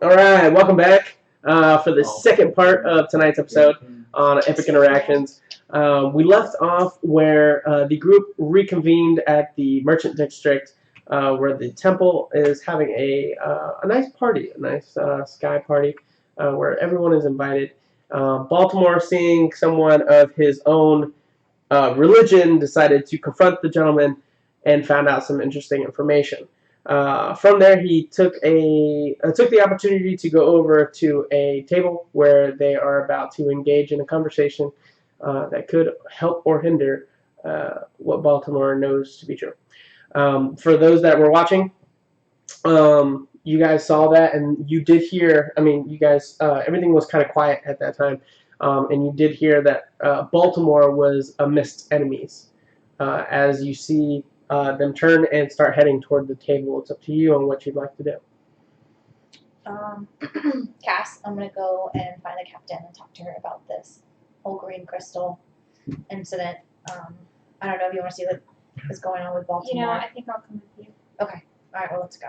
All right, welcome back for the second part of tonight's episode on Epic Interactions. We left off where the group reconvened at the Merchant District, where the temple is having a nice party, a nice sky party, where everyone is invited. Baltimore, seeing someone of his own religion, decided to confront the gentleman and found out some interesting information. From there, he took the opportunity to go over to a table where they are about to engage in a conversation that could help or hinder what Baltimore knows to be true. For those that were watching, you guys saw that, and you did hear. I mean, you guys, everything was kind of quiet at that time, and you did hear that Baltimore was amidst enemies. As you see them turn and start heading toward the table, it's up to you on what you'd like to do. Cass, I'm gonna go and find the captain and talk to her about this whole green crystal incident. I don't know if you want to see what is going on with Baltimore. I think I'll come with you. Okay. All right. Well, let's go.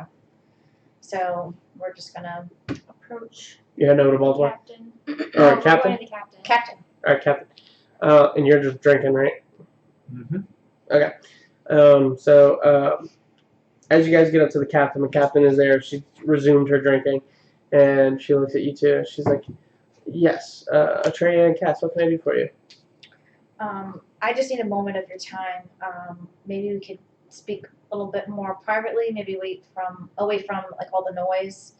So we're just gonna Approach You head over to Baltimore. captain. All right, We're Captain. going to the captain. captain. All right, Captain. And you're just drinking, right? Mm-hmm. Okay. As you guys get up to the captain is there. She resumed her drinking, and she looks at you two. She's like, "Yes, Atreya and Cass, what can I do for you?" I just need a moment of your time. Maybe we could speak a little bit more privately. Maybe away from like all the noise.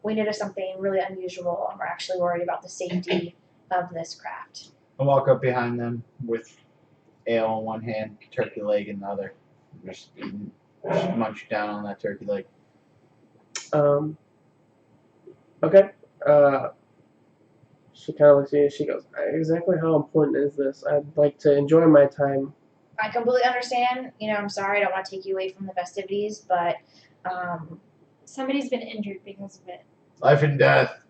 We noticed something really unusual, and we're actually worried about the safety of this craft. I walk up behind them with ale in one hand, turkey leg in the other. Just munch down on that turkey leg. Okay. She kind of looks at you and she goes, "Exactly how important is this? I'd like to enjoy my time." I completely understand. I'm sorry. I don't want to take you away from the festivities, but Somebody's been injured because of it. Life and death.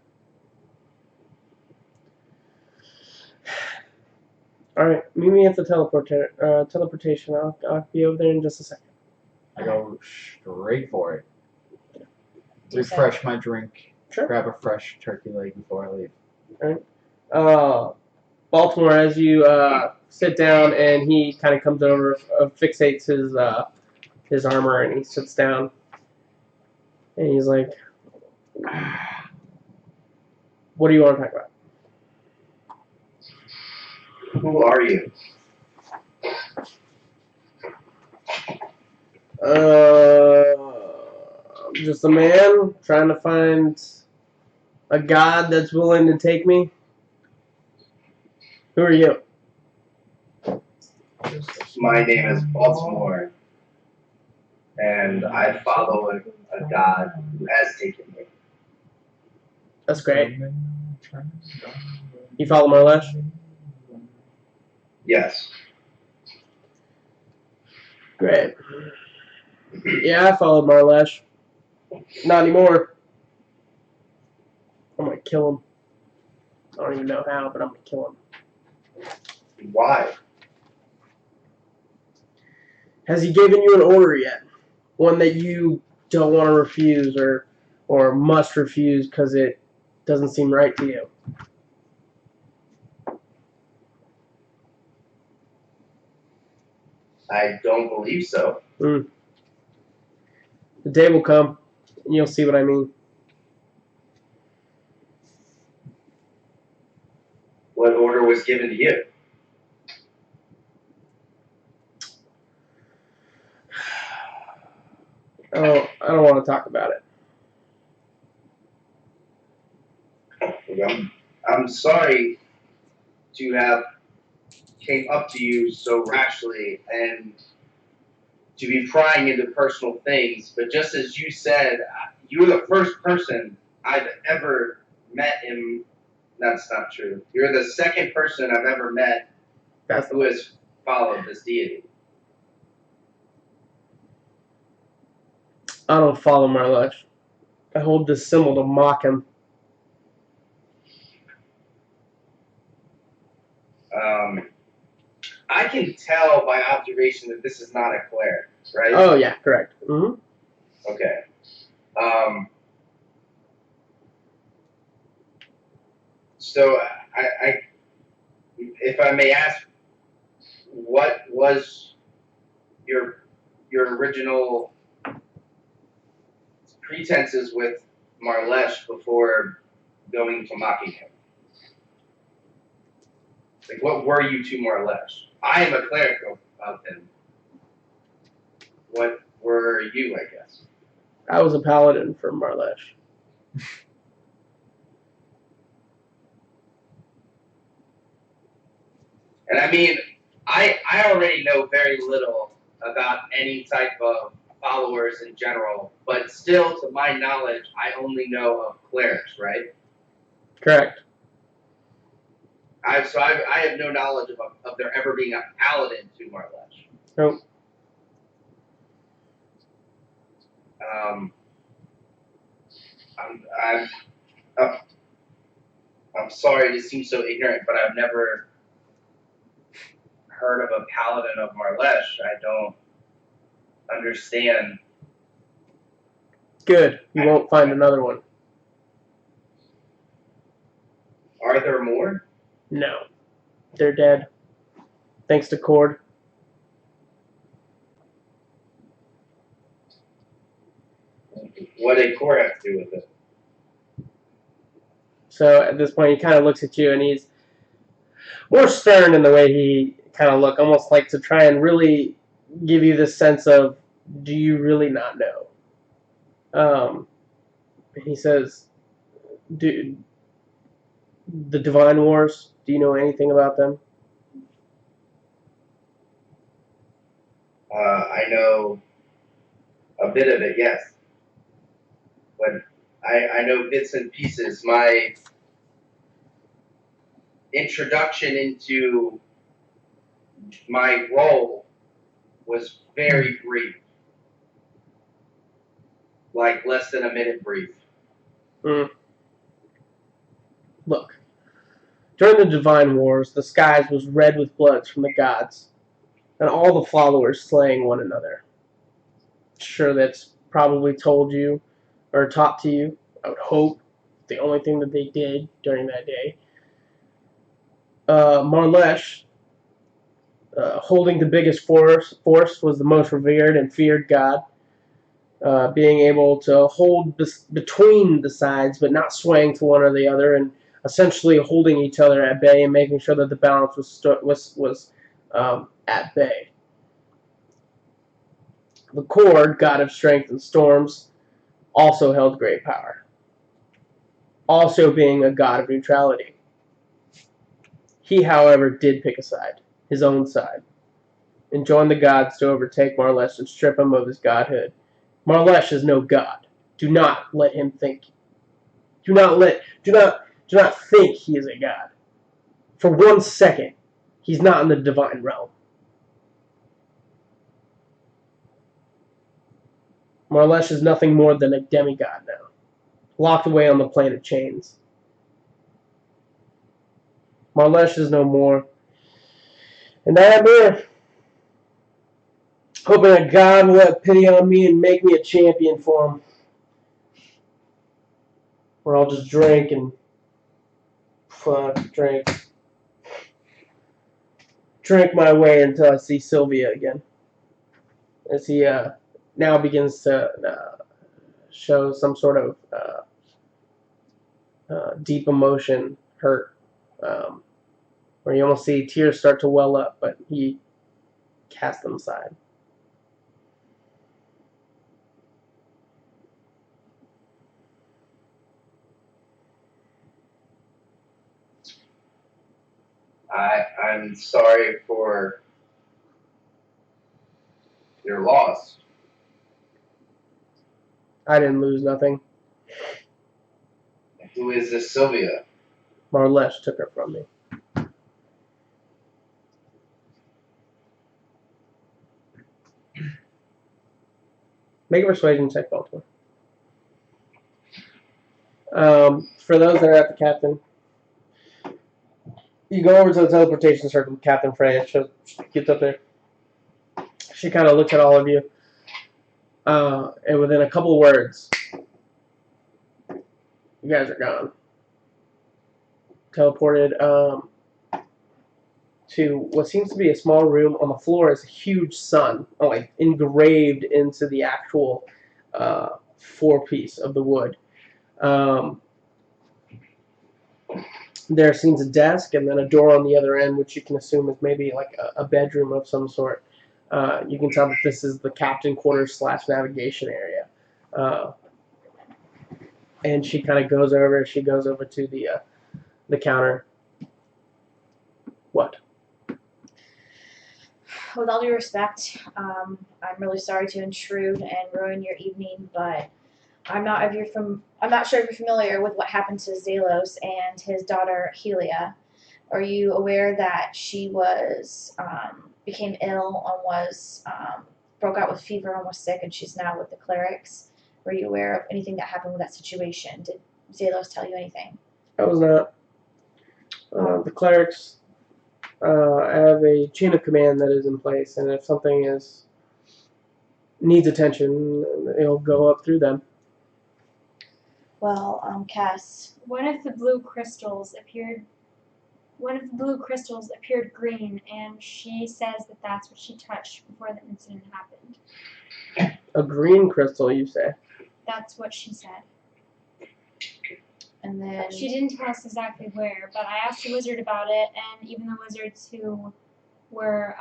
All right, meet me at the teleportation. I'll be over there in just a second. I go straight for it. Do so. Refresh my drink. Sure. Grab a fresh turkey leg before I leave. Baltimore, as you sit down, and he kind of comes over, fixates his armor, and he sits down, and he's like, "What do you want to talk about?" Who are you? I'm just a man trying to find a god that's willing to take me. Who are you? My name is Baltimore, and I follow a god who has taken me. That's great. You follow Marlesh? Yes. Great. Yeah, I followed Marlesh. Not anymore. I'm gonna kill him. I don't even know how, but I'm gonna kill him. Why? Has he given you an order yet? One that you don't want to refuse or must refuse because it doesn't seem right to you? I don't believe so. The day will come, and you'll see what I mean. What order was given to you? I don't want to talk about it. I'm sorry to have came up to you so rashly and to be prying into personal things, but just as you said, you're the first person I've ever met in. That's not true. You're the second person I've ever met who has followed this deity. I don't follow Marlesh. I hold this symbol to mock him. I can tell by observation that this is not a cleric, right? Oh, yeah, correct. Mm-hmm. Okay. So if I may ask, what was your original pretenses with Marlesh before going to Mockingham? Like, what were you to Marlesh? I am a cleric of him. What were you, I guess? I was a paladin for Marlesh. And I mean, I already know very little about any type of followers in general, but still, to my knowledge, I only know of clerics, right? Correct. I have no knowledge of there ever being a paladin to Marlesh. Nope. I'm sorry to seem so ignorant, but I've never heard of a paladin of Marlesh. I don't understand. Good. You won't find another one. Are there more? No. They're dead. Thanks to Cord. What did Core have to do with it? So at this point, he kind of looks at you, and he's more stern in the way he kind of look, almost like to try and really give you this sense of, do you really not know? He says, "Do the Divine Wars? Do you know anything about them?" I know a bit of it, yes. But I know bits and pieces. My introduction into my role was very brief. Like less than a minute brief. Mm. Look, during the Divine Wars, the skies was red with blood from the gods, and all the followers slaying one another. Sure, that's probably told you or taught to you. I would hope the only thing that they did during that day. Marlesh, holding the biggest force, was the most revered and feared god. Being able to hold between the sides, but not swaying to one or the other, and essentially holding each other at bay and making sure that the balance was at bay. The Cord, god of strength and storms, also held great power, also being a god of neutrality. He, however, did pick a side, his own side, and joined the gods to overtake Marlesh and strip him of his godhood. Marlesh is no god. Do not let him think. Do not think he is a god. For 1 second, he's not in the divine realm. Marlesh is nothing more than a demigod now, locked away on the plane of chains. Marlesh is no more. And I am here, hoping that God will have pity on me and make me a champion for him. Or I'll just drink and drink my way until I see Sylvia again. As he now begins to show some sort of deep emotion, hurt, where you almost see tears start to well up, but he casts them aside. I'm sorry for your loss. I didn't lose nothing. Who is this Sylvia? Marlesh took her from me. Make a persuasion check, Baltimore. For those that are at the captain, you go over to the teleportation circle with Captain Freya. She gets up there. She kind of looks at all of you. And within a couple words, you guys are gone. teleported to what seems to be a small room. On the floor is a huge sun, like engraved into the actual four-piece of the wood. There seems a desk and then a door on the other end, which you can assume is maybe like a bedroom of some sort. You can tell that this is the captain quarters / navigation area. And she kind of goes over. She goes over to the counter. What? With all due respect, I'm really sorry to intrude and ruin your evening, but I'm not sure if you're familiar with what happened to Zalos and his daughter Helia. Are you aware that she was became ill and was broke out with fever and was sick, and she's now with the clerics? Were you aware of anything that happened with that situation? Did Zalos tell you anything? I was not. The clerics have a chain of command that is in place, and if something needs attention, it'll go up through them. Well, Cass. One of the blue crystals appeared green, and she says that that's what she touched before the incident happened. A green crystal, you say? That's what she said. And then She didn't tell us exactly where, but I asked the wizard about it, and even the wizards who were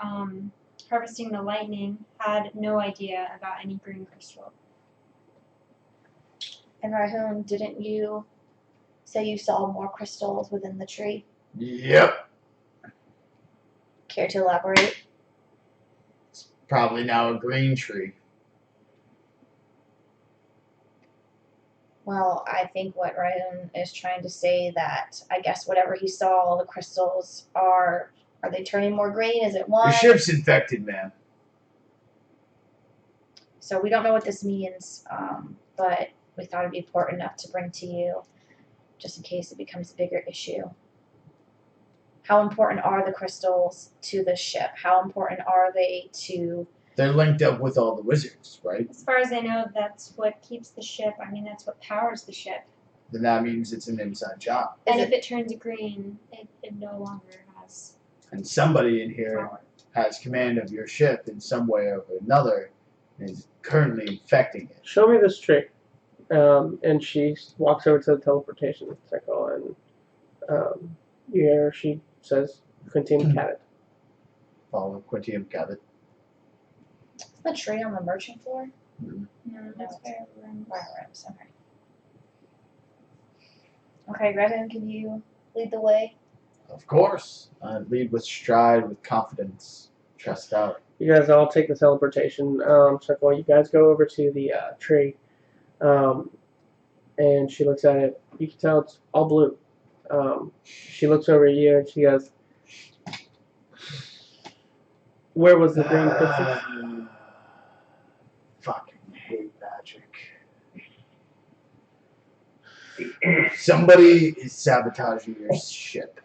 harvesting the lightning had no idea about any green crystal. And Rahoon, didn't you say you saw more crystals within the tree? Yep. Care to elaborate? It's probably now a green tree. Well, I think what Rahoon is trying to say that I guess whatever he saw, the crystals are they turning more green? Is it one? Your ship's infected, man. So we don't know what this means, but we thought it'd be important enough to bring to you, just in case it becomes a bigger issue. How important are the crystals to the ship? How important are they to... They're linked up with all the wizards, right? As far as I know, that's what keeps the ship. I mean, that's what powers the ship. Then that means it's an inside job. And Is if it turns green, it no longer has And somebody in here power. has command of your ship in some way or another and is currently infecting it. Show me this tree. And she walks over to the teleportation circle, and you hear her, she says, Quintium Cadet. Follow Quintium Cabot. Isn't the tree on the merchant floor? No, that's fire rooms. Fire rooms, okay. Okay, Rahoon, can you lead the way? Of course. I lead with stride, with confidence. Trust out. You guys all take the teleportation circle. You guys go over to the tree, and she looks at it. You can tell it's all blue. She looks over at you and she goes, "Where was the green crystal?" Fucking hate magic. Somebody is sabotaging your ship.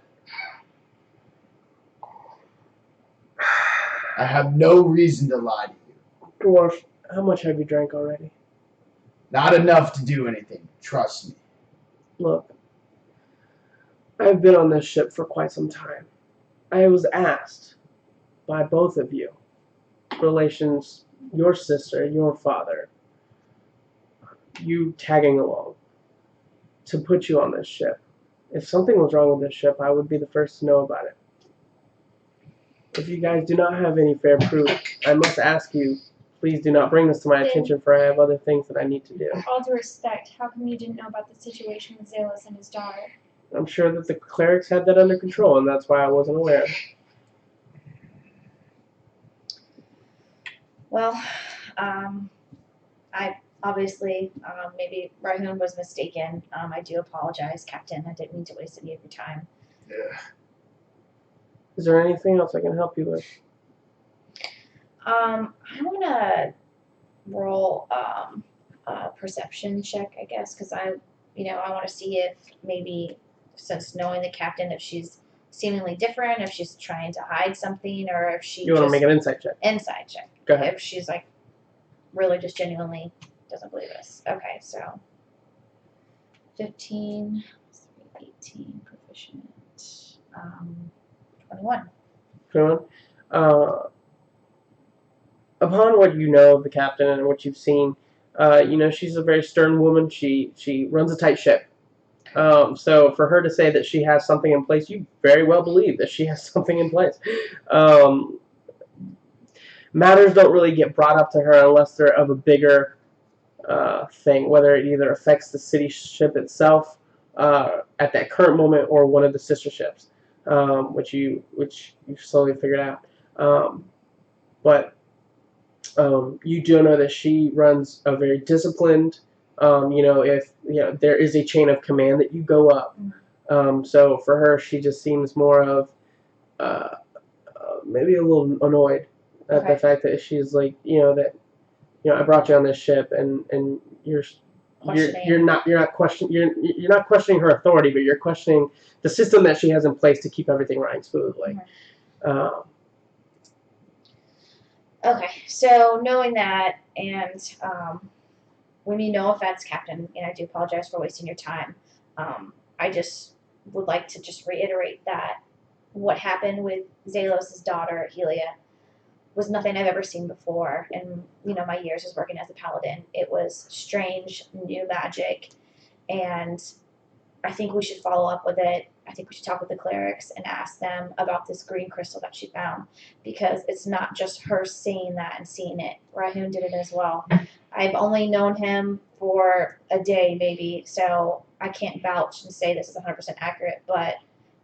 I have no reason to lie to you. Dwarf, how much have you drank already? Not enough to do anything. Trust me. Look, I've been on this ship for quite some time. I was asked by both of you, relations, your sister, your father, you tagging along, to put you on this ship. If something was wrong with this ship, I would be the first to know about it. If you guys do not have any fair proof, I must ask you, please do not bring this to my attention, for I have other things that I need to do. With all due respect, how come you didn't know about the situation with Zalos and his daughter? I'm sure that the clerics had that under control, and that's why I wasn't aware. Well, I obviously, maybe Rahoon was mistaken. I do apologize, Captain. I didn't mean to waste any of your time. Yeah. Is there anything else I can help you with? I want to roll a perception check, I guess, because I want to see if maybe, since knowing the captain, if she's seemingly different, if she's trying to hide something, or if she You want to make an insight check? Insight check. Go ahead. If she's like really just genuinely doesn't believe us. Okay, so 15, 18, Proficient. 21. Everyone. Upon what you know of the captain and what you've seen, you know she's a very stern woman. She runs a tight ship. So for her to say that she has something in place, you very well believe that she has something in place. Matters don't really get brought up to her unless they're of a bigger thing, whether it either affects the city ship itself at that current moment or one of the sister ships, which you slowly figured out. But you do know that she runs a very disciplined. You know, if you know there is a chain of command that you go up. So for her, she just seems more of maybe a little annoyed at the fact that she's like, you know, that I brought you on this ship and you're not questioning her authority, but you're questioning the system that she has in place to keep everything running smoothly. Okay, so knowing that, and we mean no offense, Captain, and I do apologize for wasting your time. I just would like to just reiterate that what happened with Zalos' daughter, Helia, was nothing I've ever seen before in my years as working as a paladin. It was strange, new magic, and I think we should follow up with it. I think we should talk with the clerics and ask them about this green crystal that she found, because it's not just her seeing that and seeing it. Rahun did it as well. I've only known him for a day maybe, so I can't vouch and say this is 100% accurate, but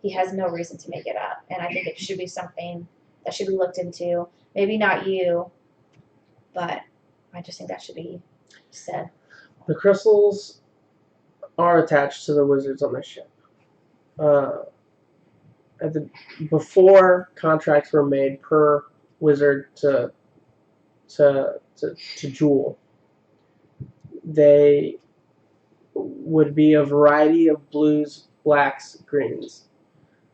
he has no reason to make it up, and I think it should be something that should be looked into. Maybe not you, but I just think that should be said. The crystals are attached to the wizards on the ship. Before contracts were made per wizard to Jewel, they would be a variety of blues, blacks, greens.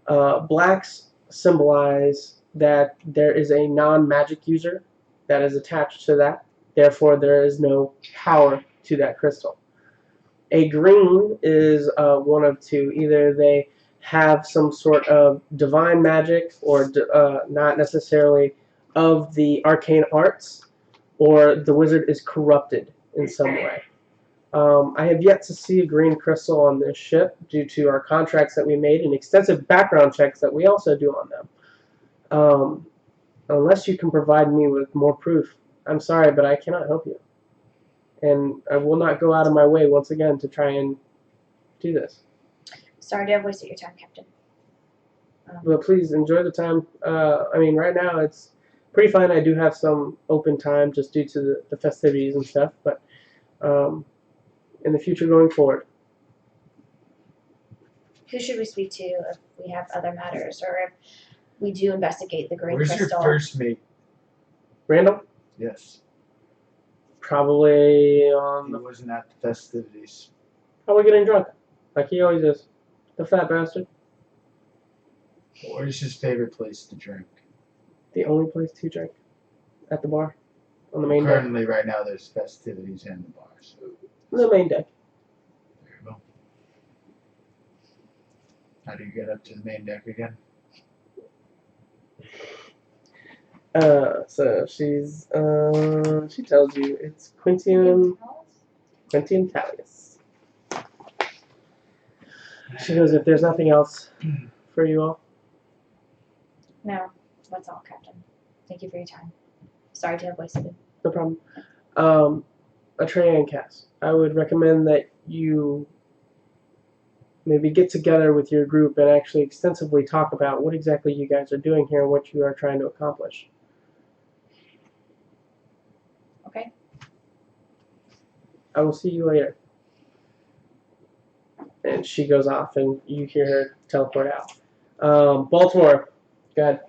Blacks symbolize that there is a non-magic user that is attached to that. Therefore, there is no power to that crystal. A green is one of two. Either they have some sort of divine magic or not necessarily of the arcane arts, or the wizard is corrupted in some way. I have yet to see a green crystal on this ship due to our contracts that we made and extensive background checks that we also do on them. Unless you can provide me with more proof, I'm sorry, but I cannot help you. And I will not go out of my way once again to try and do this. Sorry to have wasted your time, Captain. But please enjoy the time. I mean, right now it's pretty fine. I do have some open time just due to the festivities and stuff, but in the future going forward. Who should we speak to if we have other matters, or if we do investigate the green Where's crystal? your first mate? Randall? Yes. Probably on He the, wasn't at the festivities. probably getting drunk, like he always is. The fat bastard. Where's his favorite place to drink? The only place to drink. At the bar. On the main deck. Currently, right now, there's festivities in the bar. So The main deck. there you go. How do you get up to the main deck again? So she's she tells you it's Quintium Tallius. She goes, if there's nothing else for you all. No, that's all, Captain. Thank you for your time. Sorry to have wasted it. No problem. Atreya and Cass, I would recommend that you maybe get together with your group and actually extensively talk about what exactly you guys are doing here and what you are trying to accomplish. Okay. I will see you later. And she goes off, and you hear her teleport out. Baltimore, go ahead.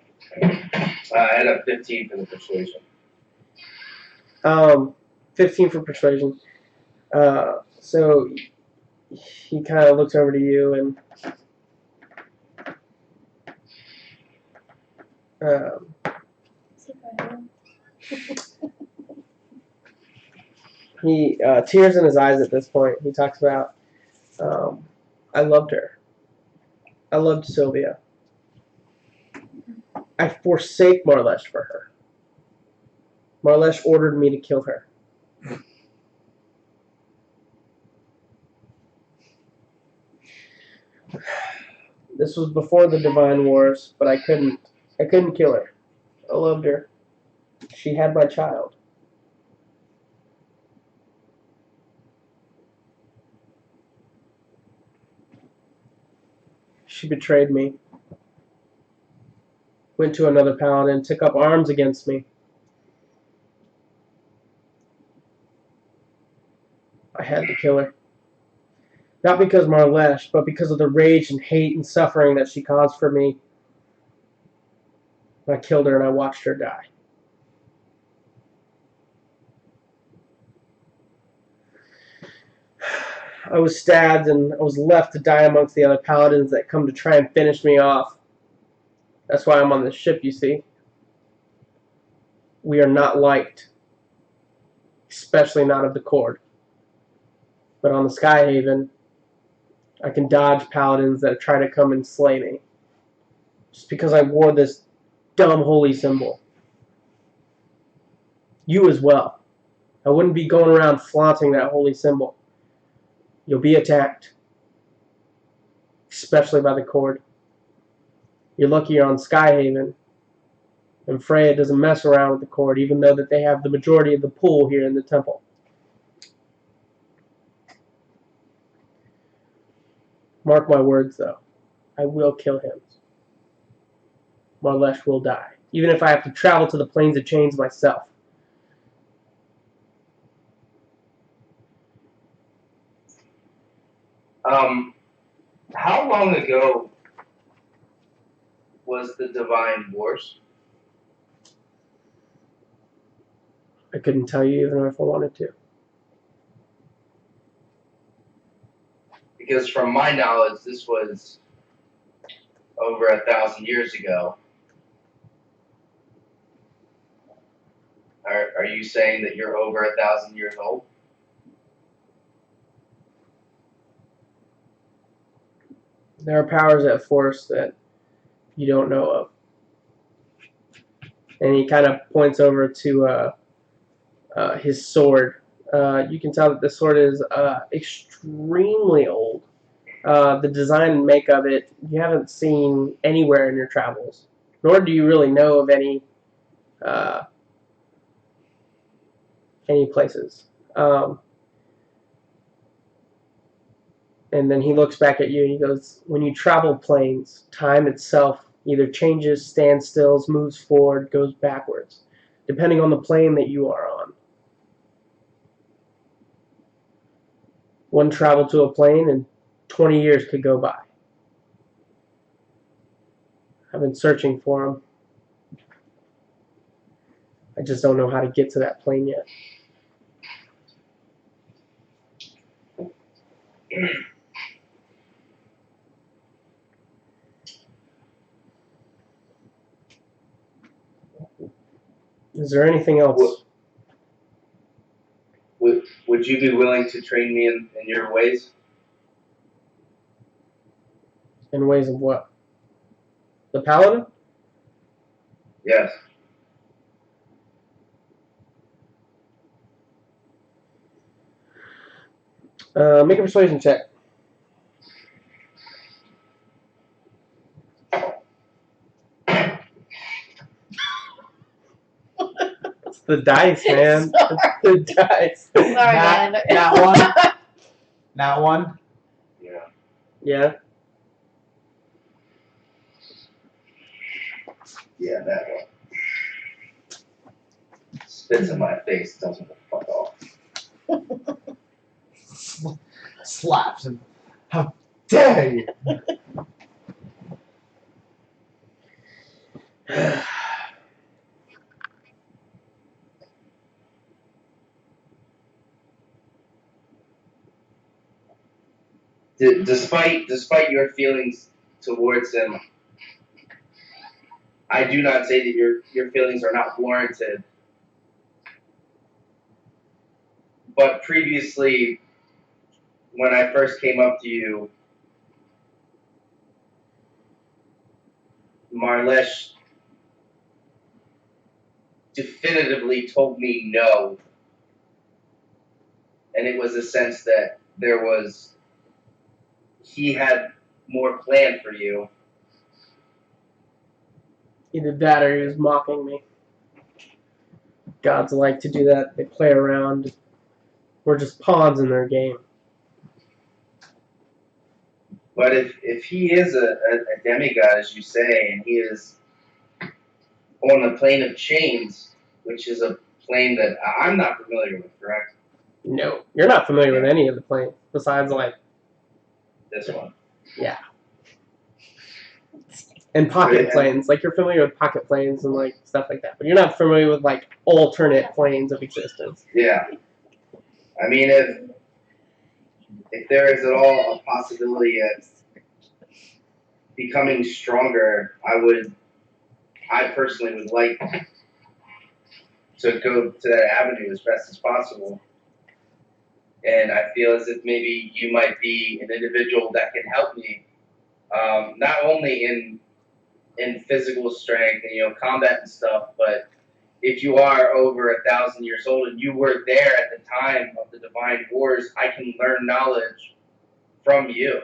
I had a 15 for the persuasion. 15 for persuasion. So he kind of looks over to you and he tears in his eyes at this point. He talks about, I loved her. I loved Sylvia. I forsake Marlesh for her. Marlesh ordered me to kill her. This was before the Divine Wars, but I couldn't kill her. I loved her. She had my child. She betrayed me. Went to another paladin, took up arms against me. I had to kill her. Not because Marlesh, but because of the rage and hate and suffering that she caused for me. I killed her and I watched her die. I was stabbed and I was left to die amongst the other paladins that come to try and finish me off. That's why I'm on this ship, you see. We are not liked. Especially not of the Court. But on the Skyhaven, I can dodge paladins that try to come and slay me. Just because I wore this dumb holy symbol. You as well. I wouldn't be going around flaunting that holy symbol. You'll be attacked. Especially by the Court. You're lucky you're on Skyhaven. And Freya doesn't mess around with the Court, even though that they have the majority of the pool here in the temple. Mark my words, though. I will kill him. Marlesh will die. Even if I have to travel to the Plains of Chains myself. How long ago was the Divine Wars? I couldn't tell you even if I wanted to. Because from my knowledge, this was over 1,000 years ago. Are you saying that you're over 1,000 years old? There are powers at force that you don't know of. And he kind of points over to his sword. You can tell that the sword is extremely old. The design and make of it, you haven't seen anywhere in your travels. Nor do you really know of any places. And then he looks back at you and he goes, when you travel planes, time itself either changes, stands still, moves forward, goes backwards, depending on the plane that you are on. One travel to a plane and 20 years could go by. I've been searching for him. I just don't know how to get to that plane yet. Is there anything else? Would you be willing to train me in your ways? In ways of what? The paladin? Yes. Make a persuasion check. It's the dice, man. It's the dice. Sorry, man. Not one. Not one. Yeah. Yeah. Yeah, that one. Spits in my face, tells me to fuck off. Slaps him. How dare you? Despite your feelings towards him, I do not say that your feelings are not warranted. But previously, when I first came up to you, Marlesh definitively told me no, and it was a sense that he had more planned for you. Either that or he was mocking me. Gods like to do that. They play around. We're just pawns in their game. But if he is a demigod, as you say, and he is on the plane of chains, which is a plane that I'm not familiar with, correct? No, you're not familiar with any of the planes besides like This one. yeah. And pocket planes, like you're familiar with pocket planes and like stuff like that, but you're not familiar with like alternate planes of existence. Yeah. I mean, if there is at all a possibility of becoming stronger, I personally would like to go to that avenue as best as possible. And I feel as if maybe you might be an individual that can help me, not only in physical strength and combat and stuff, but if you are over 1,000 years old and you were there at the time of the Divine Wars, I can learn knowledge from you.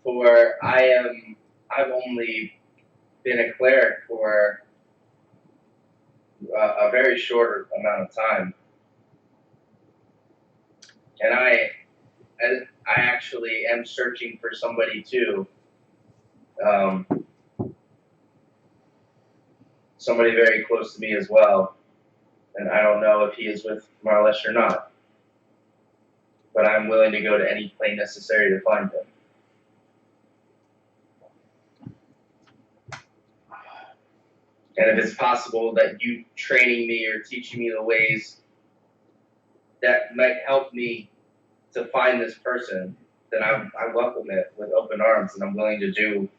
For I've only been a cleric for a very short amount of time, and I actually am searching for somebody too, somebody very close to me as well, and I don't know if he is with Marlesh or not, but I'm willing to go to any plane necessary to find him. And if it's possible that you training me or teaching me the ways that might help me to find this person, then I welcome it with open arms, and I'm willing to do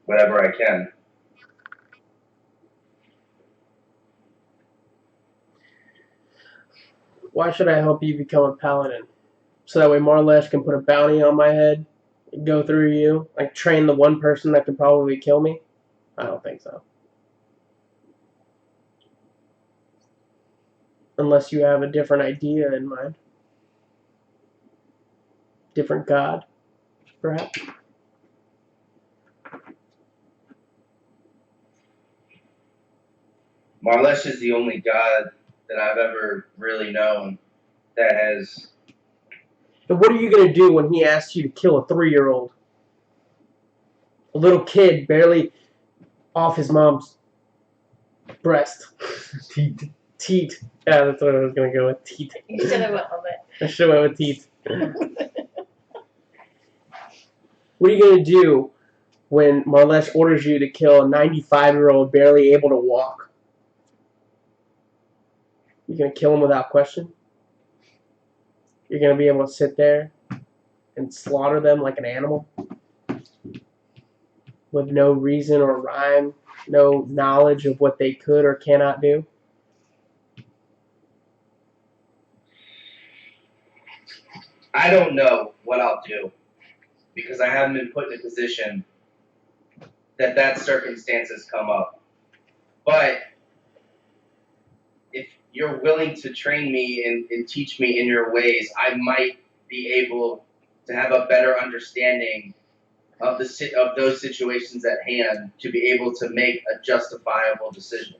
whatever I can. Why should I help you become a paladin? So that way Marlesh can put a bounty on my head, go through you, like train the one person that could probably kill me? I don't think so. Unless you have a different idea in mind. Different god, perhaps? Marlesh is the only god that I've ever really known that has. And what are you going to do when he asks you to kill a 3-year-old? A little kid barely off his mom's breast. Teeth. Teat. Yeah, that's what I was going to go with. Teat. You should have went with I should have went with teat. What are you going to do when Marlesh orders you to kill a 95-year-old barely able to walk? You're going to kill him without question? You're going to be able to sit there and slaughter them like an animal? With no reason or rhyme, no knowledge of what they could or cannot do? I don't know what I'll do because I haven't been put in a position that circumstances come up. But if you're willing to train me and teach me in your ways, I might be able to have a better understanding of those situations at hand to be able to make a justifiable decision.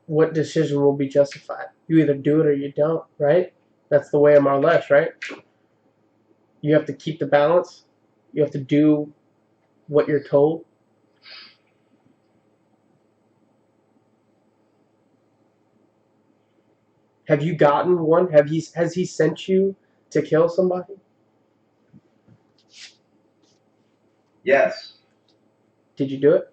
What decision will be justified? You either do it or you don't, right? That's the way of Marlesh, right? You have to keep the balance. You have to do what you're told. Have you gotten one? Has he sent you to kill somebody? Yes, Did you do it?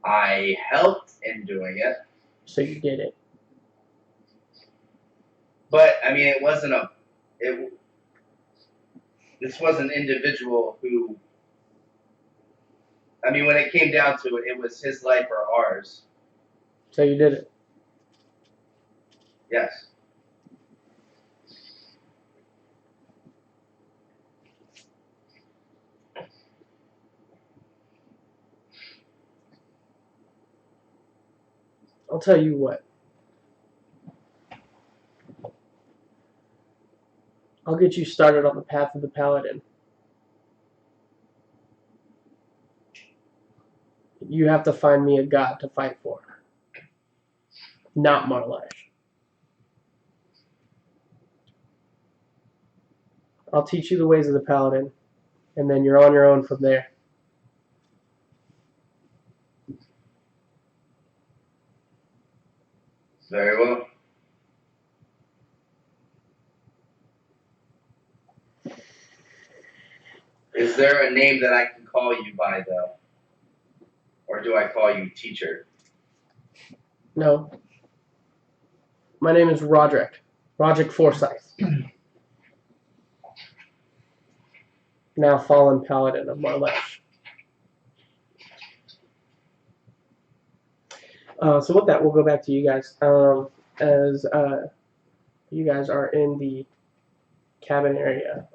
I helped in doing it, So you did it. but I mean, this was an individual who, I mean, when it came down to it, it was his life or ours. So you did it. Yes. I'll tell you what. I'll get you started on the path of the paladin. You have to find me a god to fight for, not Marlash. I'll teach you the ways of the paladin, and then you're on your own from there. Very well. Is there a name that I can call you by, though? Or do I call you teacher? No. My name is Rodric. Rodric Forsyth. Now fallen paladin of Marlesh. So with that, we'll go back to you guys. As you guys are in the cabin area.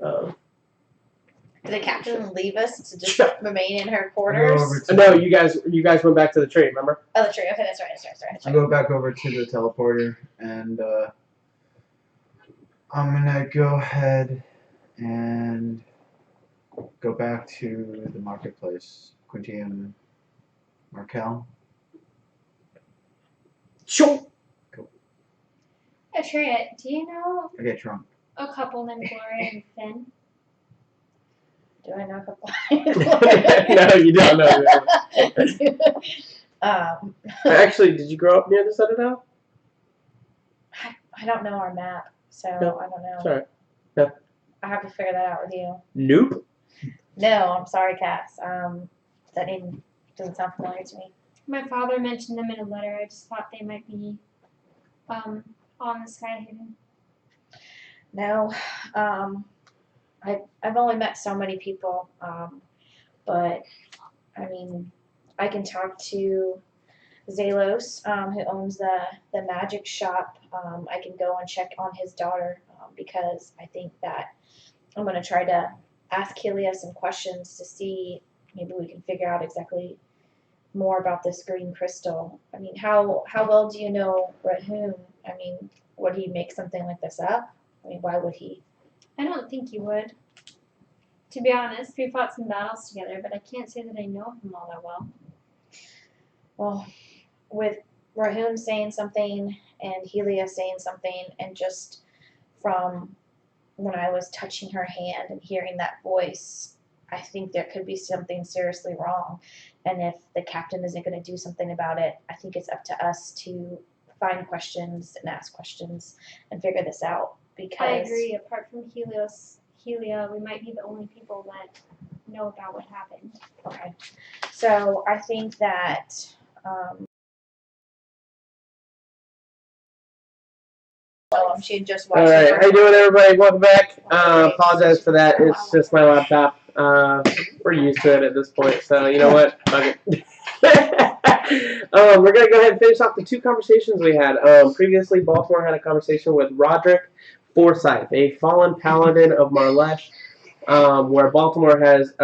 Did the captain leave us to just remain in her quarters? No, you guys went back to the tree, remember? Oh, the tree. Okay, that's right. That's I right. go back over to the teleporter, and I'm gonna go ahead and go back to the marketplace. Quintium Markel. Sure. Atreya, do you know I get drunk. a couple named Gloria and Finn? Do I know a couple? No, you don't know. Actually, did you grow up near the Citadel? I don't know our map, so No. I don't know. Sorry. No. I have to figure that out with you. Nope. No, I'm sorry, Cass. That name doesn't sound familiar to me. My father mentioned them in a letter. I just thought they might be on the Skyhaven. No, I've only met so many people, but I mean, I can talk to Zalos, who owns the magic shop. I can go and check on his daughter because I think that I'm going to try to ask Helia some questions to see maybe we can figure out exactly more about this green crystal. I mean, how well do you know Rahum? I mean, would he make something like this up? I mean, why would he? I don't think he would. To be honest, we fought some battles together, but I can't say that I know him all that well. Well, with Rahum saying something and Helia saying something, and just from when I was touching her hand and hearing that voice, I think there could be something seriously wrong. And if the captain isn't going to do something about it, I think it's up to us to find questions and ask questions and figure this out. Because I agree. Apart from Helia, we might be the only people that know about what happened. Okay, so I think that she had just watched. All right, how you doing, everybody? Welcome back. Apologize for that. It's just my laptop. We're used to it at this point, so you know what? Fuck it. We're gonna go ahead and finish off the two conversations we had. Previously, Baltimore had a conversation with Rodric Forsyth, a fallen paladin of Marlesh, where Baltimore has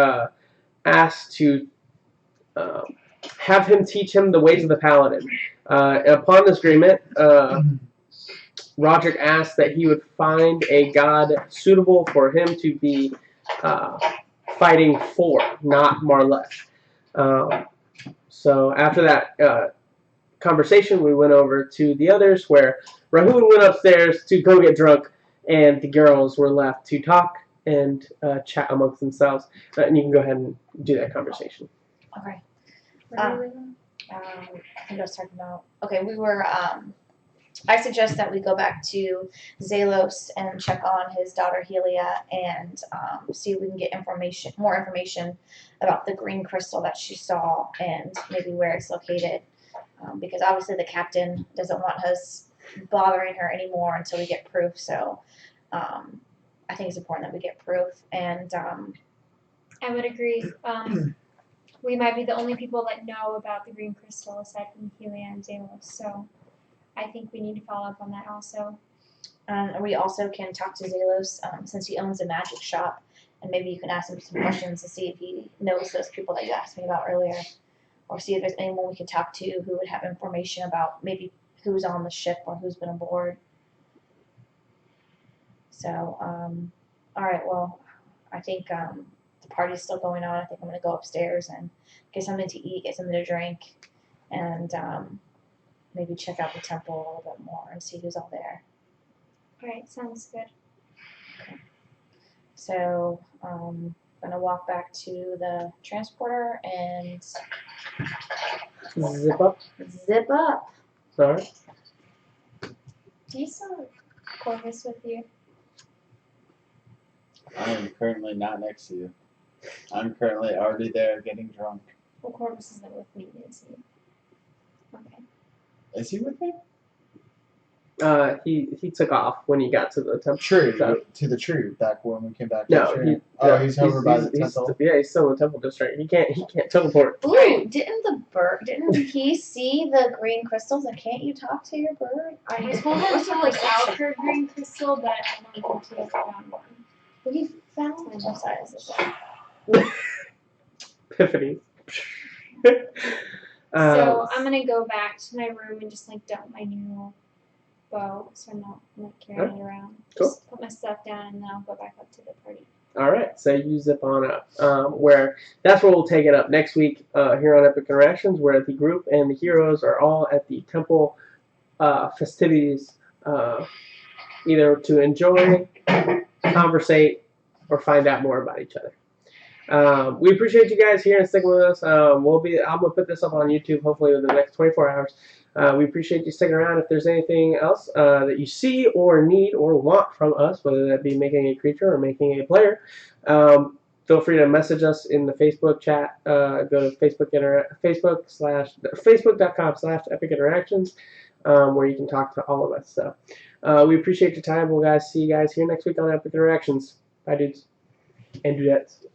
asked to have him teach him the ways of the paladin. Upon this agreement, Rodric asked that he would find a god suitable for him to be fighting for, not Marlesh. So after that conversation, we went over to the others, where Rahul went upstairs to go get drunk, and the girls were left to talk and chat amongst themselves. And you can go ahead and do that conversation. Okay. Really? I think I was talking about. Okay, we were. I suggest that we go back to Zalos and check on his daughter Helia and see if we can get more information about the green crystal that she saw and maybe where it's located. Because obviously the captain doesn't want us bothering her anymore until we get proof. So I think it's important that we get proof. And I would agree. We might be the only people that know about the green crystal aside from Helia and Zalos. So I think we need to follow up on that also. we also can talk to Zalos since he owns a magic shop, and maybe you can ask him some questions to see if he knows those people that you asked me about earlier. or see if there's anyone we can talk to who would have information about maybe who's on the ship or who's been aboard. So, all right, well, I think the party's still going on. I think I'm gonna go upstairs and get something to eat, get something to drink, and maybe check out the temple a little bit more and see who's all there. Alright, sounds good. So, gonna walk back to the transporter and Zip up. zip up. Sorry. Do you still have Corvus with you? I am currently not next to you. I'm currently already there getting drunk. Well, Corvus isn't with me, is he? Okay. Is he with me? He took off when he got to the temple. True, So, to the tree back when we came back. no, yesterday. He's over by the he's temple. yeah, he's still in the temple district. He can't teleport. Ooh, didn't he see the green crystals and can't you talk to your bird? I told him to look out for green crystal, but I don't think he ever found one. Well, he found what size is Epiphany. So I'm gonna go back to my room and just like dump my new bow, so I'm not like carrying it around. Cool. Just put my stuff down and then I'll go back up to the party. All right, so you zip on up. Where that's where we'll take it up next week here on Epic Interactions, where the group and the heroes are all at the temple festivities, either to enjoy, conversate, or find out more about each other. We appreciate you guys here and sticking with us. I'm gonna put this up on YouTube hopefully within the next 24 hours. We appreciate you sticking around. If there's anything else that you see or need or want from us, whether that be making a creature or making a player, feel free to message us in the Facebook chat. Go to Facebook.com/Epic Interactions, where you can talk to all of us. So we appreciate your time. We'll see you guys here next week on Epic Interactions. Bye, dudes and dudettes.